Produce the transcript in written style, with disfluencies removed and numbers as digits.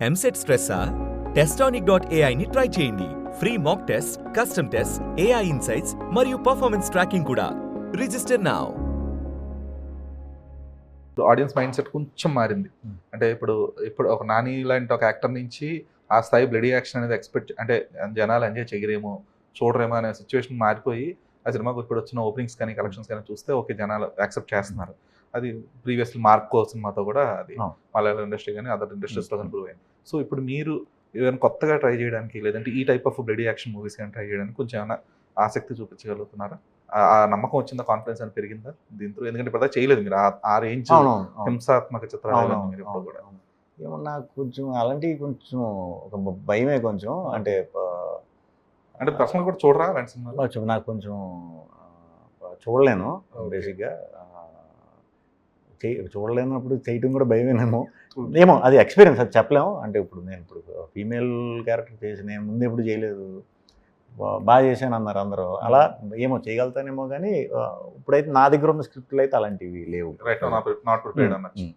ఎంసెట్ స్ట్రెస్సా? టెస్టానిక్.ai ని ట్రై చేయండి. Free mock test, custom test, AI insights మరియు పర్ఫార్మెన్స్ ట్రాకింగ్ కూడా. Register now. Audience mind set కొంచెం మారింది. అంటే ఇప్పుడు ఒక నాని లాంటి ఒక యాక్టర్ నుంచి ఆ స్థాయి బ్లడీ యాక్షన్ అనేది ఎక్స్పెక్ట్, అంటే జనాలు ఎంజాయ్ చేయరేమో, చూడరేమో అనే సిచ్యువేషన్ మారిపోయి ఆ సినిమాకు ఇప్పుడు వచ్చిన ఓపెనింగ్స్ కానీ కలెక్షన్స్ కానీ చూస్తే ఓకే జనాలు యాక్సెప్ట్ చేస్తున్నారు. అది ప్రీవియస్లీ మార్కో సినిమాతో కూడా అది మలయాళం ఇండస్ట్రీ కానీ అదర్ ఇండస్ట్రీస్లో కానీ ప్రూవ్ అయింది. సో ఇప్పుడు మీరు ఏదైనా కొత్తగా ట్రై చేయడానికి, లేదంటే ఈ type of bloody action movies కానీ ట్రై చేయడానికి కొంచెం ఏమైనా ఆసక్తి చూపించగలుగుతున్నారా? ఆ నమ్మకం వచ్చిందా, కాన్ఫిడెన్స్ అని పెరిగిందా దీంతో? ఎందుకంటే ఇప్పుడు చేయలేదు మీరు ఆ రేంజ్ హింసాత్మక చిత్రాలు మీరు ఎప్పుడు కూడా. ఏమో నాకు కొంచెం అలాంటివి కొంచెం ఒక భయమే కొంచెం. అంటే పర్సనల్ కూడా చూడరా అలాంటి సినిమాలు? నాకు కొంచెం చూడలేను బేసిక్గా. చూడలేనప్పుడు చేయటం కూడా భయమేనేమో. ఏమో అది ఎక్స్పీరియన్స్, అది చెప్పలేము. అంటే ఇప్పుడు నేను ఫీమేల్ క్యారెక్టర్ చేసి నేను ముందు ఎప్పుడు చేయలేదు, బాగా చేశాను అన్నారు అందరూ. అలా ఏమో చేయగలుగుతానేమో, కానీ ఇప్పుడైతే నా దగ్గర ఉన్న స్క్రిప్ట్లు అయితే అలాంటివి లేవు. రైట్, నాట్ ప్రిపేర్డ్ అన్నట్టు.